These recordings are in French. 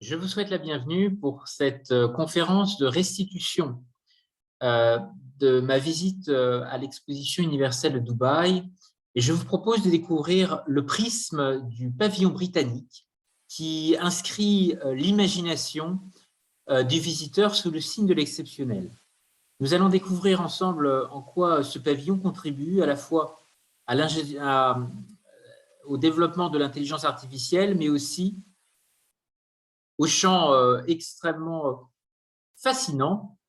Je vous souhaite la bienvenue pour cette conférence de restitution euh, de ma visite à l'exposition universelle de Dubaï. Et je vous propose de découvrir le prisme du pavillon britannique qui inscrit l'imagination du visiteur sous le signe de l'exceptionnel. Nous allons découvrir ensemble en quoi ce pavillon contribue à la fois au développement de l'intelligence artificielle, mais aussi au champ extrêmement fascinant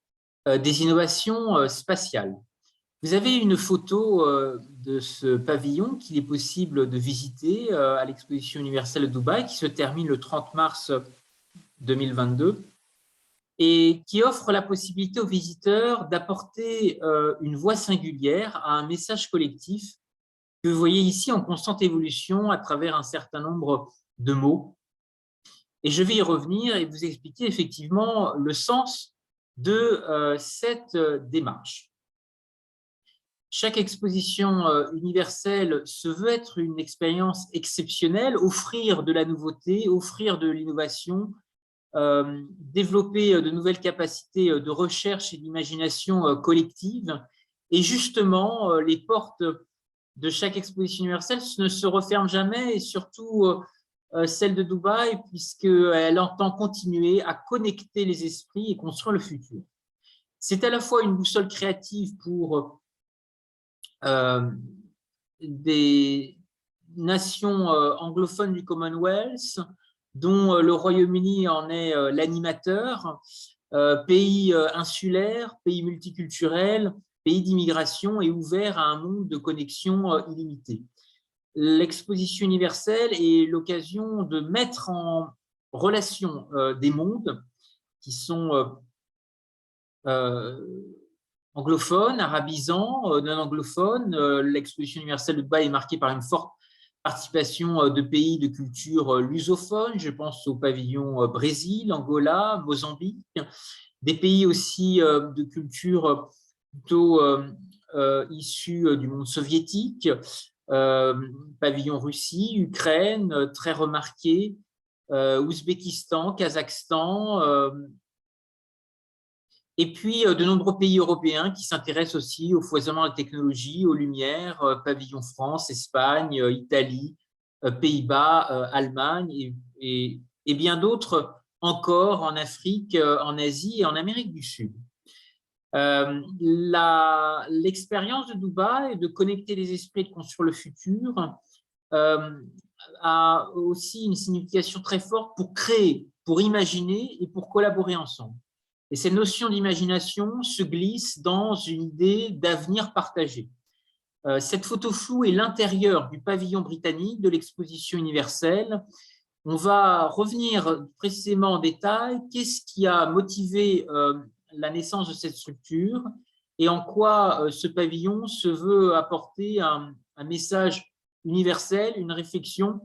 des innovations spatiales. Vous avez une photo de ce pavillon qu'il est possible de visiter à l'exposition universelle de Dubaï qui se termine le 30 mars 2022 et qui offre la possibilité aux visiteurs d'apporter une voix singulière à un message collectif que vous voyez ici en constante évolution à travers un certain nombre de mots. Et je vais y revenir et vous expliquer effectivement le sens de cette démarche. Chaque exposition universelle se veut être une expérience exceptionnelle, offrir de la nouveauté, offrir de l'innovation, développer de nouvelles capacités de recherche et d'imagination collective. Et justement, les portes de chaque exposition universelle ne se referment jamais et surtout celle de Dubaï, puisqu'elle entend continuer à connecter les esprits et construire le futur. C'est à la fois une boussole créative pour des nations anglophones du Commonwealth, dont le Royaume-Uni en est l'animateur, pays insulaire, pays multiculturel, pays d'immigration et ouvert à un monde de connexions illimitées. L'exposition universelle est l'occasion de mettre en relation des mondes qui sont anglophones, arabisants, non anglophones. L'exposition universelle de Dubaï est marquée par une forte participation de pays de culture lusophone. Je pense au pavillon Brésil, Angola, Mozambique, des pays aussi de culture plutôt issus du monde soviétique, pavillon Russie, Ukraine, très remarqué, Ouzbékistan, Kazakhstan, et puis de nombreux pays européens qui s'intéressent aussi au foisonnement de la technologie, aux lumières, pavillon France, Espagne, Italie, Pays-Bas, Allemagne et bien d'autres encore en Afrique, en Asie et en Amérique du Sud. L'expérience de Dubaï de connecter les esprits et de construire le futur a aussi une signification très forte pour créer, pour imaginer et pour collaborer ensemble. Et ces notions d'imagination se glissent dans une idée d'avenir partagé. Cette photo floue est l'intérieur du pavillon britannique de l'exposition universelle. On va revenir précisément en détail. Qu'est-ce qui a motivé la naissance de cette structure et en quoi ce pavillon se veut apporter un message universel, une réflexion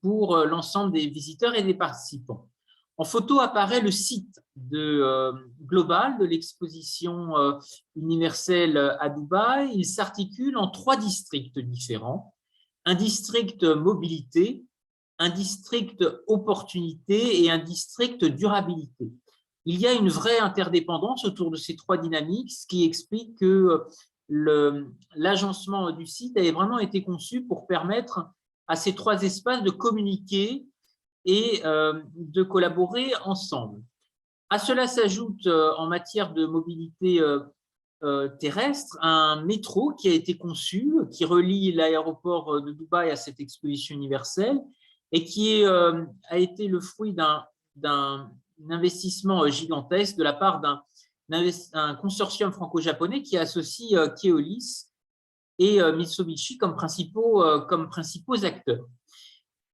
pour l'ensemble des visiteurs et des participants. En photo apparaît le site global de l'exposition universelle à Dubaï. Il s'articule en 3 districts différents. Un district mobilité, un district opportunité et un district durabilité. Il y a une vraie interdépendance autour de ces 3 dynamiques, ce qui explique que l'agencement du site avait vraiment été conçu pour permettre à ces 3 espaces de communiquer et de collaborer ensemble. À cela s'ajoute en matière de mobilité terrestre un métro qui a été conçu, qui relie l'aéroport de Dubaï à cette exposition universelle et qui a été le fruit d'un investissement gigantesque de la part d'un consortium franco-japonais qui associe Keolis et Mitsubishi comme principaux acteurs.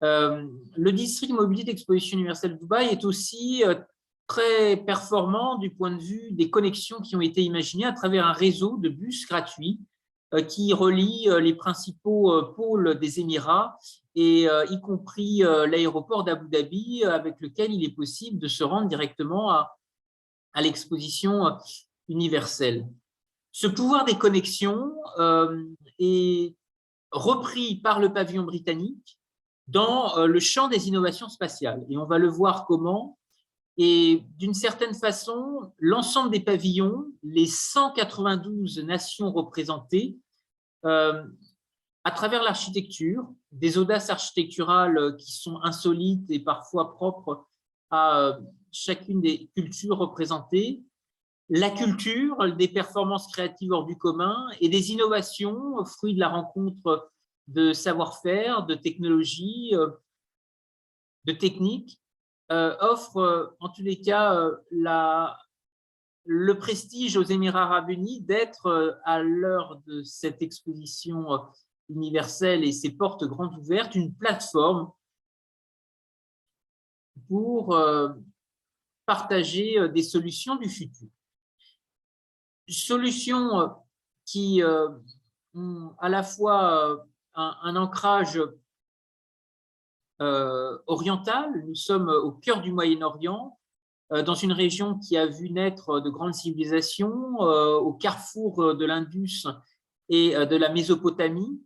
Le district mobilité d'exposition universelle de Dubaï est aussi très performant du point de vue des connexions qui ont été imaginées à travers un réseau de bus gratuits qui relie les principaux pôles des Émirats et y compris l'aéroport d'Abu Dhabi avec lequel il est possible de se rendre directement à l'exposition universelle. Ce pouvoir des connexions est repris par le pavillon britannique dans le champ des innovations spatiales. Et on va le voir comment. Et d'une certaine façon, l'ensemble des pavillons, les 192 nations représentées, à travers l'architecture, des audaces architecturales qui sont insolites et parfois propres à chacune des cultures représentées, la culture, des performances créatives hors du commun et des innovations, fruits de la rencontre de savoir-faire, de technologies, de techniques, offrent en tous les cas le prestige aux Émirats arabes unis d'être, à l'heure de cette exposition universelle et ses portes grandes ouvertes, une plateforme pour partager des solutions du futur. Solutions qui ont à la fois un ancrage oriental. Nous sommes au cœur du Moyen-Orient, dans une région qui a vu naître de grandes civilisations, au carrefour de l'Indus et de la Mésopotamie.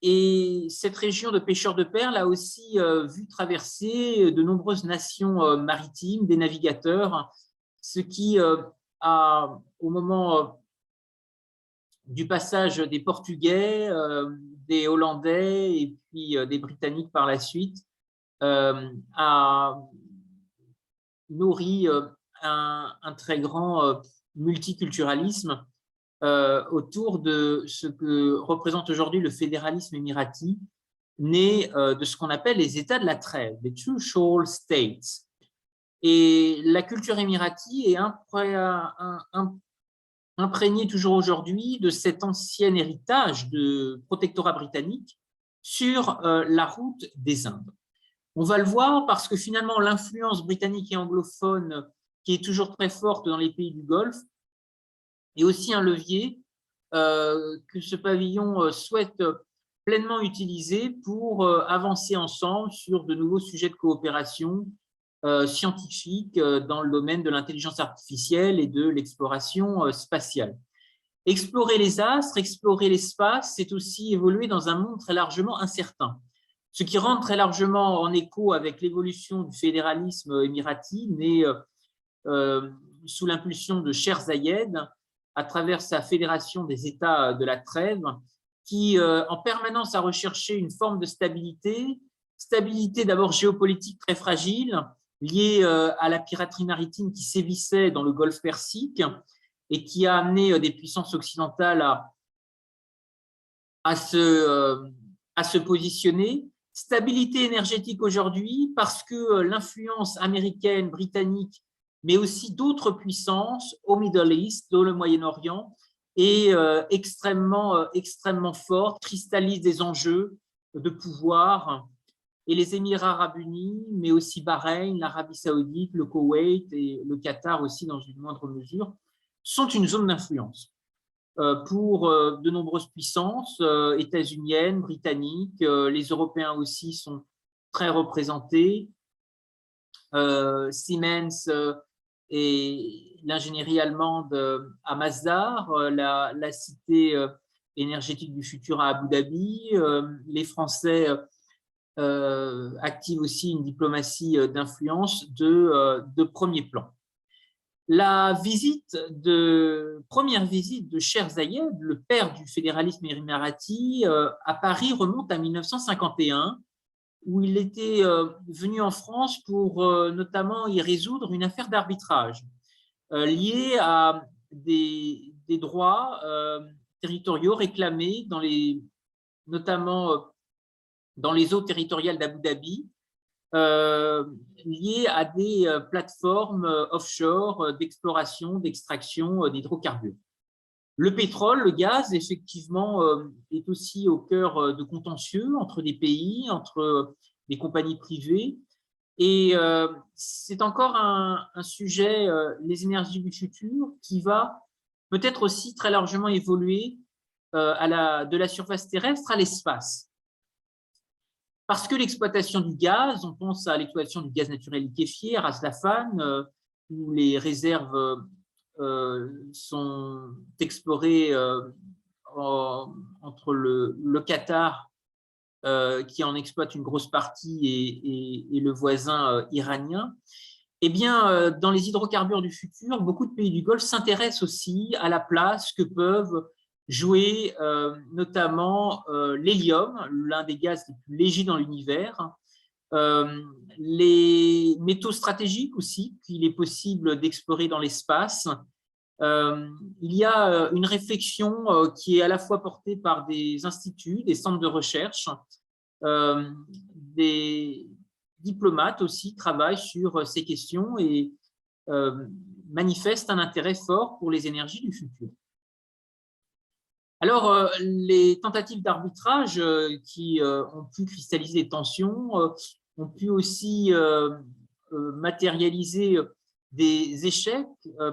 Et cette région de pêcheurs de perles a aussi vu traverser de nombreuses nations maritimes, des navigateurs, ce qui au moment du passage des Portugais, des Hollandais et puis des Britanniques par la suite, a nourri un très grand multiculturalisme autour de ce que représente aujourd'hui le fédéralisme émirati, né de ce qu'on appelle les États de la trêve, les trucial states. Et la culture émirati est imprégnée toujours aujourd'hui de cet ancien héritage de protectorat britannique sur la route des Indes. On va le voir parce que finalement l'influence britannique et anglophone, qui est toujours très forte dans les pays du Golfe, est aussi un levier que ce pavillon souhaite pleinement utiliser pour avancer ensemble sur de nouveaux sujets de coopération scientifique dans le domaine de l'intelligence artificielle et de l'exploration spatiale. Explorer les astres, explorer l'espace, c'est aussi évoluer dans un monde très largement incertain. Ce qui rentre très largement en écho avec l'évolution du fédéralisme émirati, né sous l'impulsion de Sher Zayed, à travers sa fédération des États de la trêve, qui en permanence a recherché une forme de stabilité d'abord géopolitique très fragile, liée à la piraterie maritime qui sévissait dans le Golfe Persique et qui a amené des puissances occidentales à se positionner. Stabilité énergétique aujourd'hui parce que l'influence américaine, britannique, mais aussi d'autres puissances au Middle East, dans le Moyen-Orient, est extrêmement forte, cristallise des enjeux de pouvoir. Et les Émirats arabes unis, mais aussi Bahreïn, l'Arabie saoudite, le Koweït et le Qatar aussi dans une moindre mesure, sont une zone d'influence pour de nombreuses puissances états-uniennes, britanniques. Les Européens aussi sont très représentés. Siemens et l'ingénierie allemande à Masdar, la cité énergétique du futur à Abu Dhabi. Les Français activent aussi une diplomatie d'influence de premier plan. La première visite de Sher Zayed, le père du fédéralisme émirati, à Paris remonte à 1951, où il était venu en France pour notamment y résoudre une affaire d'arbitrage liée à des droits territoriaux réclamés notamment dans les eaux territoriales d'Abu Dhabi, liées à des plateformes offshore d'exploration, d'extraction d'hydrocarbures. Le pétrole, le gaz, effectivement, est aussi au cœur de contentieux entre des pays, entre des compagnies privées. Et c'est encore un sujet, les énergies du futur, qui va peut-être aussi très largement évoluer de la surface terrestre à l'espace. Parce que l'exploitation du gaz, on pense à l'exploitation du gaz naturel liquéfié, à Ras Laffan, où les réserves sont explorées entre le Qatar qui en exploite une grosse partie, et le voisin iranien. Eh bien, dans les hydrocarbures du futur, beaucoup de pays du Golfe s'intéressent aussi à la place que peuvent jouer notamment l'hélium, l'un des gaz les plus légers dans l'univers, les métaux stratégiques aussi, qu'il est possible d'explorer dans l'espace. Il y a une réflexion qui est à la fois portée par des instituts, des centres de recherche, des diplomates aussi travaillent sur ces questions et manifestent un intérêt fort pour les énergies du futur. Alors, les tentatives d'arbitrage qui ont pu cristalliser les tensions ont pu aussi matérialiser des échecs,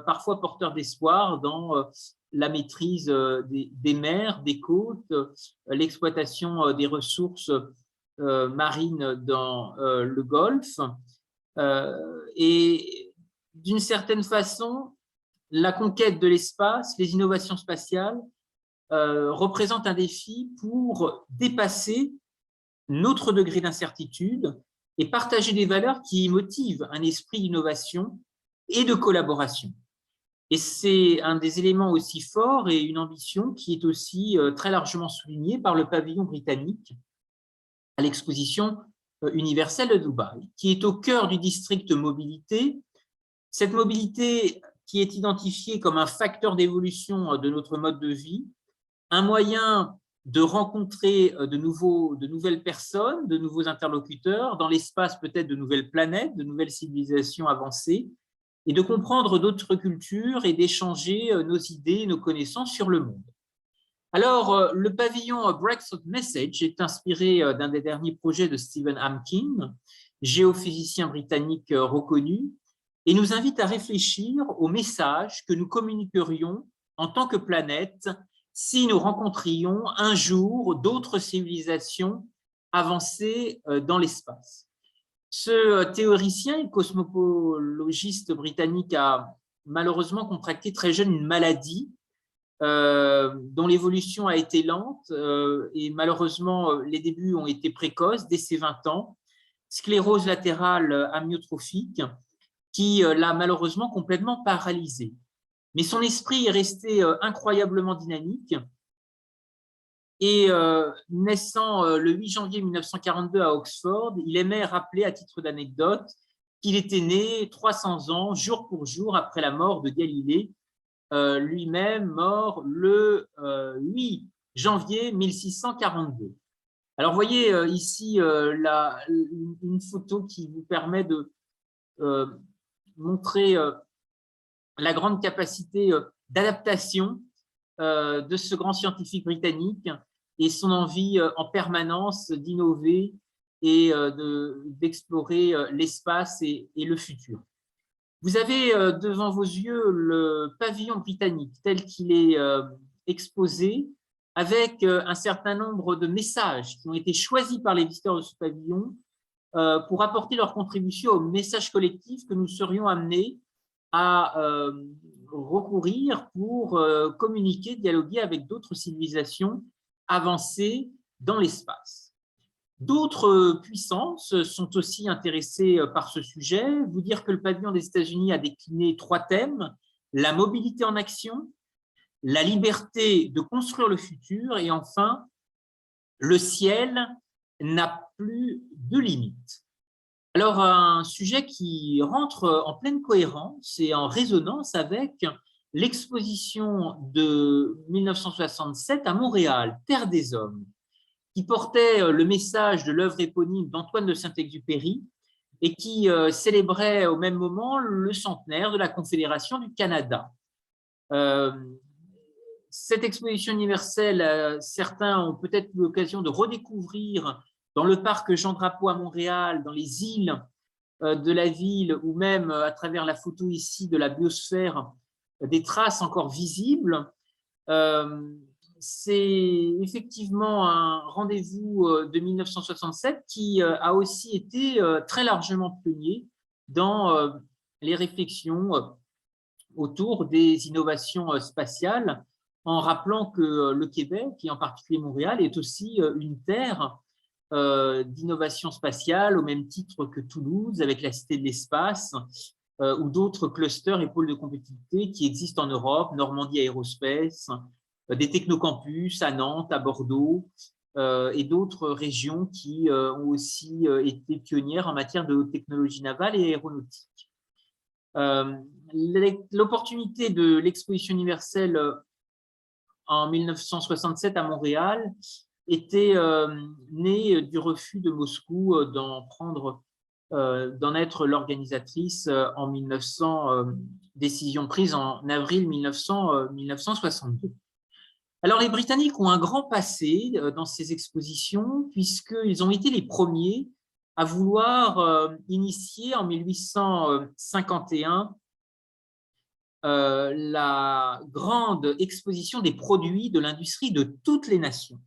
parfois porteurs d'espoir, dans la maîtrise des mers, des côtes, l'exploitation des ressources marines dans le Golfe. Et d'une certaine façon, la conquête de l'espace, les innovations spatiales représentent un défi pour dépasser notre degré d'incertitude et partager des valeurs qui motivent un esprit d'innovation et de collaboration. Et c'est un des éléments aussi forts et une ambition qui est aussi très largement soulignée par le pavillon britannique à l'exposition universelle de Dubaï, qui est au cœur du district mobilité. Cette mobilité qui est identifiée comme un facteur d'évolution de notre mode de vie, un moyen de rencontrer de nouvelles personnes, de nouveaux interlocuteurs, dans l'espace peut-être de nouvelles planètes, de nouvelles civilisations avancées, et de comprendre d'autres cultures et d'échanger nos idées, nos connaissances sur le monde. Alors, le pavillon Breakthrough Message est inspiré d'un des derniers projets de Stephen Hawking, géophysicien britannique reconnu, et nous invite à réfléchir au message que nous communiquerions en tant que planète si nous rencontrions un jour d'autres civilisations avancées dans l'espace. Ce théoricien et cosmologiste britannique a malheureusement contracté très jeune une maladie dont l'évolution a été lente et malheureusement les débuts ont été précoces dès ses 20 ans, sclérose latérale amyotrophique qui l'a malheureusement complètement paralysé. Mais son esprit est resté incroyablement dynamique et naissant le 8 janvier 1942 à Oxford, il aimait rappeler à titre d'anecdote qu'il était né 300 ans, jour pour jour, après la mort de Galilée, lui-même mort le 8 janvier 1642. Alors, vous voyez ici une photo qui vous permet de montrer la grande capacité d'adaptation de ce grand scientifique britannique et son envie en permanence d'innover et d'explorer l'espace et le futur. Vous avez devant vos yeux le pavillon britannique tel qu'il est exposé, avec un certain nombre de messages qui ont été choisis par les visiteurs de ce pavillon pour apporter leur contribution au message collectif que nous serions amenés à recourir pour communiquer, dialoguer avec d'autres civilisations avancées dans l'espace. D'autres puissances sont aussi intéressées par ce sujet. Vous dire que le pavillon des États-Unis a décliné 3 thèmes: la mobilité en action, la liberté de construire le futur et enfin, le ciel n'a plus de limites. Alors, un sujet qui rentre en pleine cohérence et en résonance avec l'exposition de 1967 à Montréal, Terre des Hommes, qui portait le message de l'œuvre éponyme d'Antoine de Saint-Exupéry et qui célébrait au même moment le centenaire de la Confédération du Canada. Cette exposition universelle, certains ont peut-être eu l'occasion de redécouvrir dans le parc Jean Drapeau à Montréal, dans les îles de la ville, ou même à travers la photo ici de la biosphère, des traces encore visibles. C'est effectivement un rendez-vous de 1967 qui a aussi été très largement pionnier dans les réflexions autour des innovations spatiales, en rappelant que le Québec, et en particulier Montréal, est aussi une terre d'innovation spatiale au même titre que Toulouse, avec la Cité de l'Espace, ou d'autres clusters et pôles de compétitivité qui existent en Europe, Normandie Aerospace, des technocampus à Nantes, à Bordeaux, et d'autres régions qui ont aussi été pionnières en matière de haute technologie navale et aéronautique. L'opportunité de l'exposition universelle en 1967 à Montréal était née du refus de Moscou d'en être l'organisatrice en 1900, décision prise en avril 1962. Alors, les Britanniques ont un grand passé dans ces expositions, puisqu'ils ont été les premiers à vouloir initier en 1851 la grande exposition des produits de l'industrie de toutes les nations,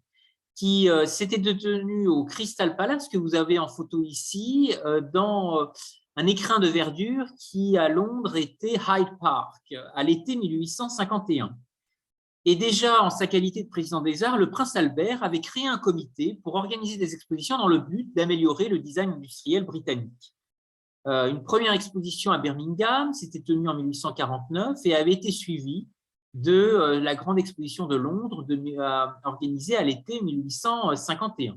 qui s'était tenue au Crystal Palace, que vous avez en photo ici, dans un écrin de verdure qui, à Londres, était Hyde Park, à l'été 1851. Et déjà, en sa qualité de président des Arts, le prince Albert avait créé un comité pour organiser des expositions dans le but d'améliorer le design industriel britannique. Une première exposition à Birmingham s'était tenue en 1849 et avait été suivie de la grande exposition de Londres organisée à l'été 1851.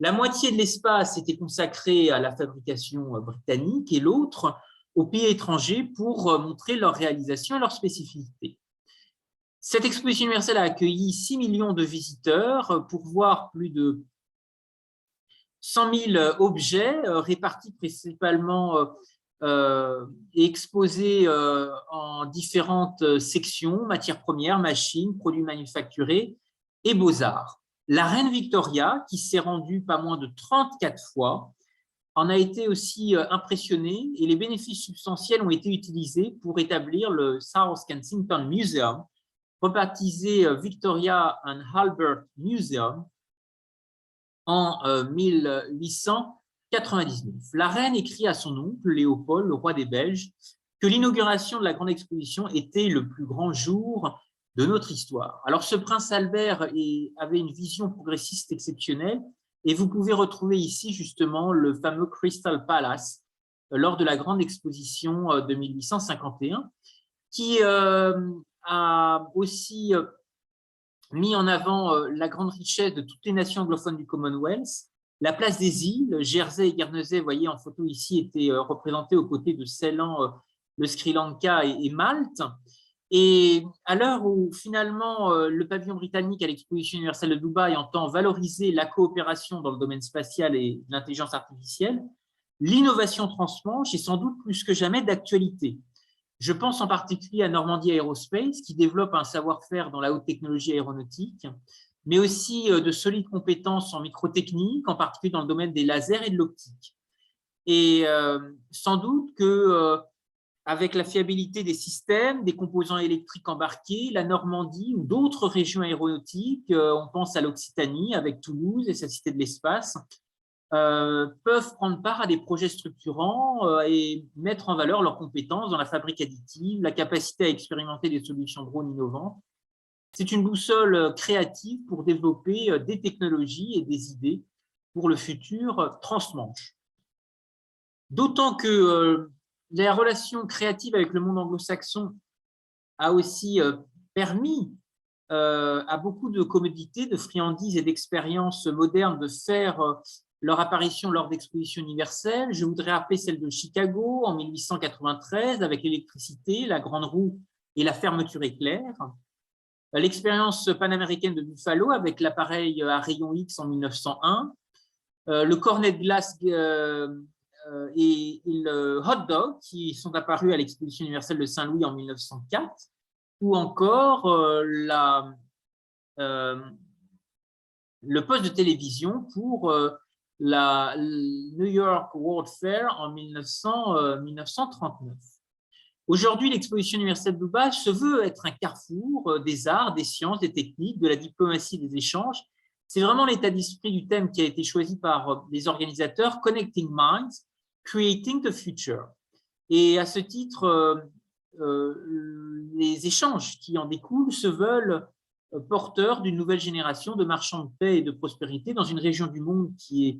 La moitié de l'espace était consacrée à la fabrication britannique et l'autre aux pays étrangers pour montrer leurs réalisations et leurs spécificités. Cette exposition universelle a accueilli 6 millions de visiteurs pour voir plus de 100 000 objets répartis principalement et exposés en différentes sections, matières premières, machines, produits manufacturés et beaux-arts. La reine Victoria, qui s'est rendue pas moins de 34 fois, en a été aussi impressionnée et les bénéfices substantiels ont été utilisés pour établir le South Kensington Museum, rebaptisé Victoria and Albert Museum en 1899. La reine écrit à son oncle, Léopold, le roi des Belges, que l'inauguration de la grande exposition était le plus grand jour de notre histoire. Alors, ce prince Albert avait une vision progressiste exceptionnelle et vous pouvez retrouver ici justement le fameux Crystal Palace lors de la grande exposition de 1851 qui a aussi mis en avant la grande richesse de toutes les nations anglophones du Commonwealth. La place des îles, Jersey et Guernesey, vous voyez en photo ici, étaient représentés aux côtés de Ceylan, le Sri Lanka et Malte. Et à l'heure où finalement le pavillon britannique à l'exposition universelle de Dubaï entend valoriser la coopération dans le domaine spatial et l'intelligence artificielle, l'innovation transmanche est sans doute plus que jamais d'actualité. Je pense en particulier à Normandie Aerospace, qui développe un savoir-faire dans la haute technologie aéronautique, mais aussi de solides compétences en microtechnique, en particulier dans le domaine des lasers et de l'optique. Et sans doute qu'avec la fiabilité des systèmes, des composants électriques embarqués, la Normandie ou d'autres régions aéronautiques, on pense à l'Occitanie avec Toulouse et sa Cité de l'Espace, peuvent prendre part à des projets structurants et mettre en valeur leurs compétences dans la fabrique additive, la capacité à expérimenter des solutions drones innovantes. C'est une boussole créative pour développer des technologies et des idées pour le futur transmanche. D'autant que la relation créative avec le monde anglo-saxon a aussi permis à beaucoup de commodités, de friandises et d'expériences modernes de faire leur apparition lors d'expositions universelles. Je voudrais rappeler celle de Chicago en 1893 avec l'électricité, la grande roue et la fermeture éclair. L'expérience panaméricaine de Buffalo avec l'appareil à rayon X en 1901. Le cornet de glace et le hot dog qui sont apparus à l'exposition universelle de Saint-Louis en 1904. Ou encore le poste de télévision pour la New York World Fair en 1939. Aujourd'hui, l'exposition universelle de Dubaï se veut être un carrefour des arts, des sciences, des techniques, de la diplomatie, des échanges. C'est vraiment l'état d'esprit du thème qui a été choisi par les organisateurs, Connecting Minds, Creating the Future. Et à ce titre, les échanges qui en découlent se veulent porteur d'une nouvelle génération de marchands de paix et de prospérité dans une région du monde qui est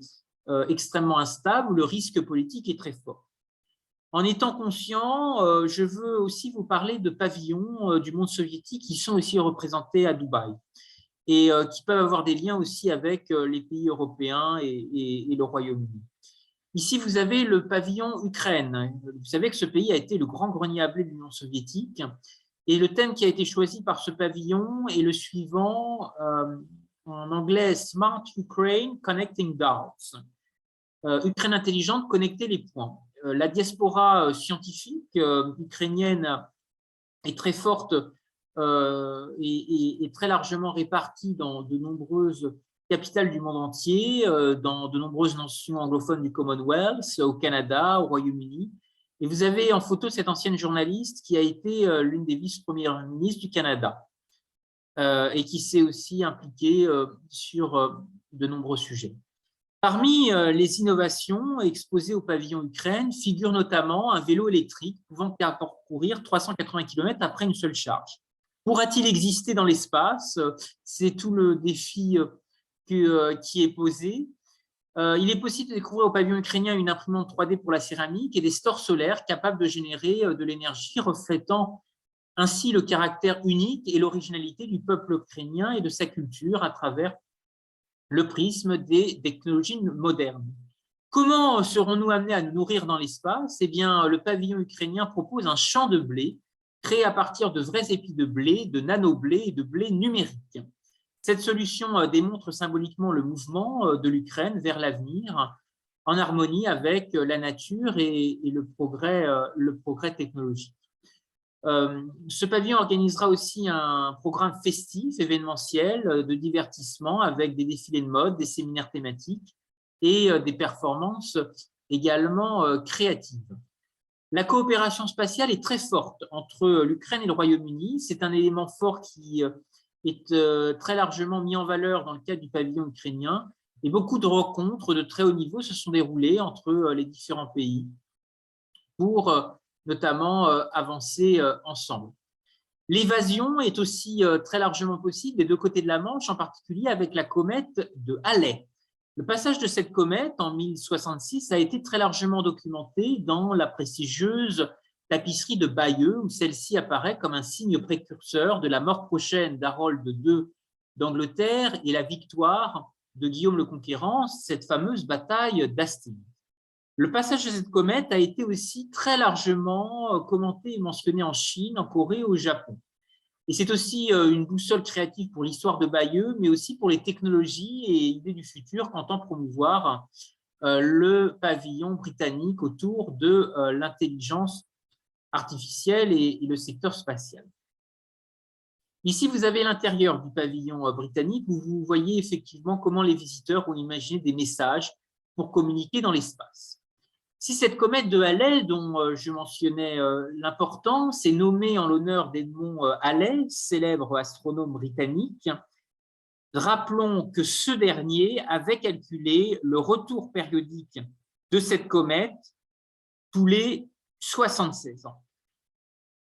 extrêmement instable, où le risque politique est très fort. En étant conscient, je veux aussi vous parler de pavillons du monde soviétique qui sont aussi représentés à Dubaï et qui peuvent avoir des liens aussi avec les pays européens et le Royaume-Uni. Ici, vous avez le pavillon Ukraine. Vous savez que ce pays a été le grand grenier à blé de l'Union soviétique. Et le thème qui a été choisi par ce pavillon est le suivant, en anglais, Smart Ukraine Connecting Dots. Ukraine intelligente, connecter les points. La diaspora scientifique ukrainienne est très forte et très largement répartie dans de nombreuses capitales du monde entier, dans de nombreuses nations anglophones du Commonwealth, au Canada, au Royaume-Uni. Et vous avez en photo cette ancienne journaliste qui a été l'une des vice-premières ministres du Canada et qui s'est aussi impliquée sur de nombreux sujets. Parmi les innovations exposées au pavillon Ukraine figure notamment un vélo électrique pouvant parcourir 380 km après une seule charge. Pourra-t-il exister dans l'espace? C'est tout le défi qui est posé. Il est possible de découvrir au pavillon ukrainien une imprimante 3D pour la céramique et des stores solaires capables de générer de l'énergie, reflétant ainsi le caractère unique et l'originalité du peuple ukrainien et de sa culture à travers le prisme des technologies modernes. Comment serons-nous amenés à nous nourrir dans l'espace? Eh bien, le pavillon ukrainien propose un champ de blé créé à partir de vrais épis de blé, de nano-blé et de blé numérique. Cette solution démontre symboliquement le mouvement de l'Ukraine vers l'avenir, en harmonie avec la nature et le progrès technologique. Ce pavillon organisera aussi un programme festif, événementiel, de divertissement avec des défilés de mode, des séminaires thématiques et des performances également créatives. La coopération spatiale est très forte entre l'Ukraine et le Royaume-Uni. C'est un élément fort qui est très largement mis en valeur dans le cadre du pavillon ukrainien. Et beaucoup de rencontres de très haut niveau se sont déroulées entre les différents pays pour notamment avancer ensemble. L'évasion est aussi très largement possible des deux côtés de la Manche, en particulier avec la comète de Halley. Le passage de cette comète en 1066 a été très largement documenté dans la prestigieuse tapisserie de Bayeux, où celle-ci apparaît comme un signe précurseur de la mort prochaine d'Harold II d'Angleterre et la victoire de Guillaume le Conquérant, cette fameuse bataille d'Hastings. Le passage de cette comète a été aussi très largement commenté et mentionné en Chine, en Corée et au Japon. Et c'est aussi une boussole créative pour l'histoire de Bayeux, mais aussi pour les technologies et idées du futur qu'entend promouvoir le pavillon britannique autour de l'intelligence artificielle et le secteur spatial. Ici, vous avez l'intérieur du pavillon britannique où vous voyez effectivement comment les visiteurs ont imaginé des messages pour communiquer dans l'espace. Si cette comète de Halley, dont je mentionnais l'importance, est nommée en l'honneur d'Edmond Halley, célèbre astronome britannique, rappelons que ce dernier avait calculé le retour périodique de cette comète tous les 76 ans.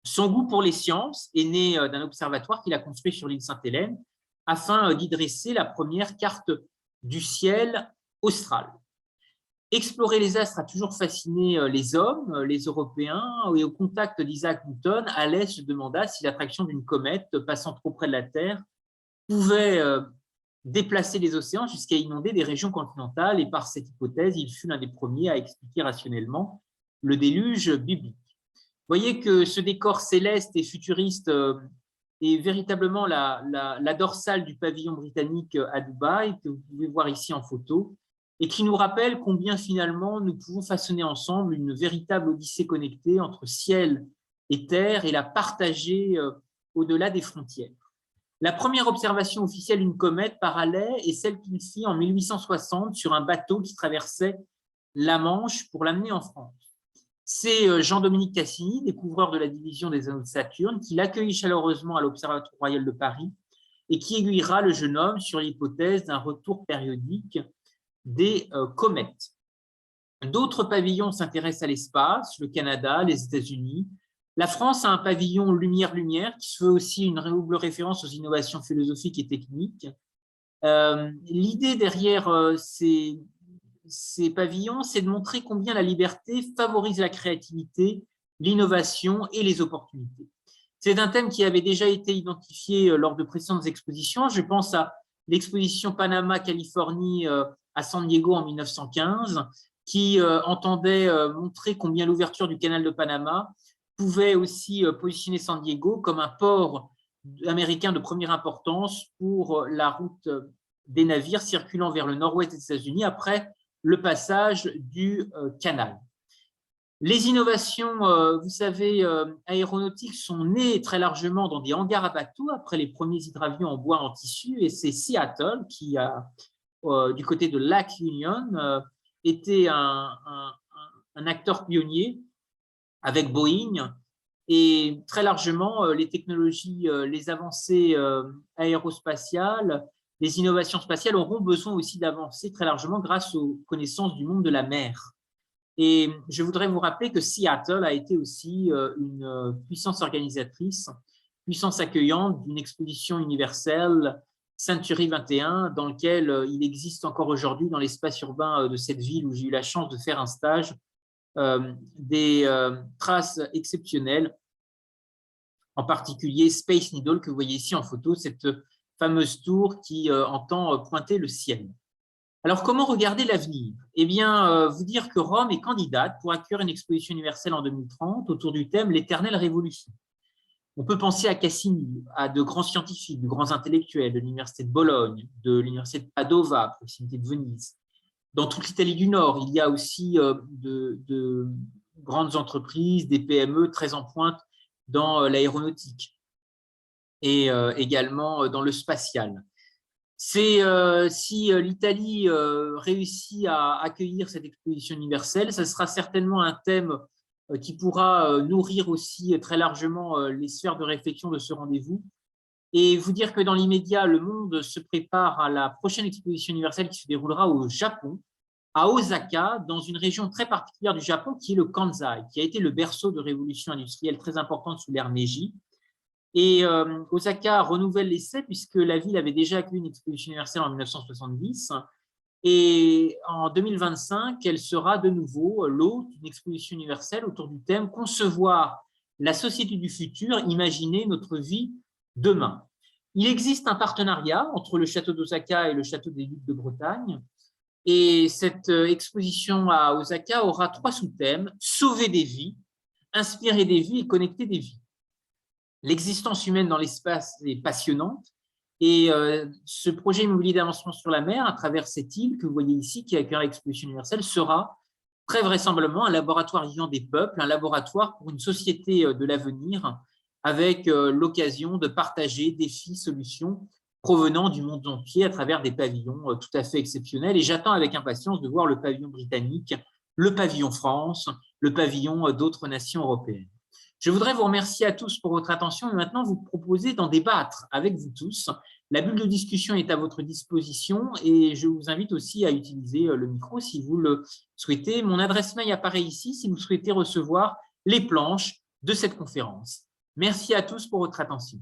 Son goût pour les sciences est né d'un observatoire qu'il a construit sur l'île Sainte-Hélène afin d'y dresser la première carte du ciel austral. Explorer les astres a toujours fasciné les hommes, les Européens, et au contact d'Isaac Newton, Halley se demanda si l'attraction d'une comète passant trop près de la Terre pouvait déplacer les océans jusqu'à inonder des régions continentales, et par cette hypothèse, il fut l'un des premiers à expliquer rationnellement le déluge biblique. Vous voyez que ce décor céleste et futuriste est véritablement la dorsale du pavillon britannique à Dubaï, que vous pouvez voir ici en photo, et qui nous rappelle combien finalement nous pouvons façonner ensemble une véritable odyssée connectée entre ciel et terre et la partager au-delà des frontières. La première observation officielle d'une comète par Halley est celle qu'il fit en 1860 sur un bateau qui traversait la Manche pour l'amener en France. C'est Jean-Dominique Cassini, découvreur de la division des anneaux de Saturne, qui l'accueillit chaleureusement à l'Observatoire royal de Paris et qui aiguillera le jeune homme sur l'hypothèse d'un retour périodique des comètes. D'autres pavillons s'intéressent à l'espace, le Canada, les États-Unis, La France a un pavillon Lumière-Lumière qui se fait aussi une double référence aux innovations philosophiques et techniques. L'idée derrière ces pavillons, c'est de montrer combien la liberté favorise la créativité, l'innovation et les opportunités. C'est un thème qui avait déjà été identifié lors de précédentes expositions. Je pense à l'exposition Panama-Californie à San Diego en 1915, qui entendait montrer combien l'ouverture du canal de Panama pouvait aussi positionner San Diego comme un port américain de première importance pour la route des navires circulant vers le nord-ouest des États-Unis après le passage du canal. Les innovations, vous savez, aéronautiques sont nées très largement dans des hangars à bateaux après les premiers hydravions en bois en tissu, et c'est Seattle qui a, du côté de Lake Union, était un acteur pionnier avec Boeing, et très largement les technologies, les avancées aérospatiales, les innovations spatiales auront besoin aussi d'avancer très largement grâce aux connaissances du monde de la mer. Et je voudrais vous rappeler que Seattle a été aussi une puissance organisatrice, puissance accueillante d'une exposition universelle Century 21, dans lequel il existe encore aujourd'hui dans l'espace urbain de cette ville où j'ai eu la chance de faire un stage, des traces exceptionnelles, en particulier Space Needle que vous voyez ici en photo, cette fameuse tour qui entend pointer le ciel. Alors, comment regarder l'avenir? Eh bien, vous dire que Rome est candidate pour accueillir une exposition universelle en 2030 autour du thème « L'éternelle révolution ». On peut penser à Cassini, à de grands scientifiques, de grands intellectuels de l'Université de Bologne, de l'Université de Padova, à proximité de Venise. Dans toute l'Italie du Nord, il y a aussi de grandes entreprises, des PME très en pointe dans l'aéronautique et également dans le spatial. Si l'Italie réussit à accueillir cette exposition universelle, ce sera certainement un thème qui pourra nourrir aussi très largement les sphères de réflexion de ce rendez-vous. Et vous dire que dans l'immédiat, le monde se prépare à la prochaine exposition universelle qui se déroulera au Japon, à Osaka, dans une région très particulière du Japon qui est le Kansai, qui a été le berceau de révolution industrielle très importante sous l'ère Meiji. Et Osaka renouvelle l'essai puisque la ville avait déjà accueilli une exposition universelle en 1970. Et en 2025, elle sera de nouveau l'hôte d'une exposition universelle autour du thème « Concevoir la société du futur, imaginer notre vie demain ». Il existe un partenariat entre le château d'Osaka et le château des Ducs de Bretagne. Et cette exposition à Osaka aura 3 sous-thèmes: sauver des vies, inspirer des vies et connecter des vies. L'existence humaine dans l'espace est passionnante et ce projet immobilier d'avancement sur la mer, à travers cette île que vous voyez ici, qui accueille l'exposition universelle, sera très vraisemblablement un laboratoire vivant des peuples, un laboratoire pour une société de l'avenir, avec l'occasion de partager défis, solutions provenant du monde entier à travers des pavillons tout à fait exceptionnels. Et j'attends avec impatience de voir le pavillon britannique, le pavillon France, le pavillon d'autres nations européennes. Je voudrais vous remercier à tous pour votre attention et maintenant vous proposer d'en débattre avec vous tous. La bulle de discussion est à votre disposition et je vous invite aussi à utiliser le micro si vous le souhaitez. Mon adresse mail apparaît ici si vous souhaitez recevoir les planches de cette conférence. Merci à tous pour votre attention.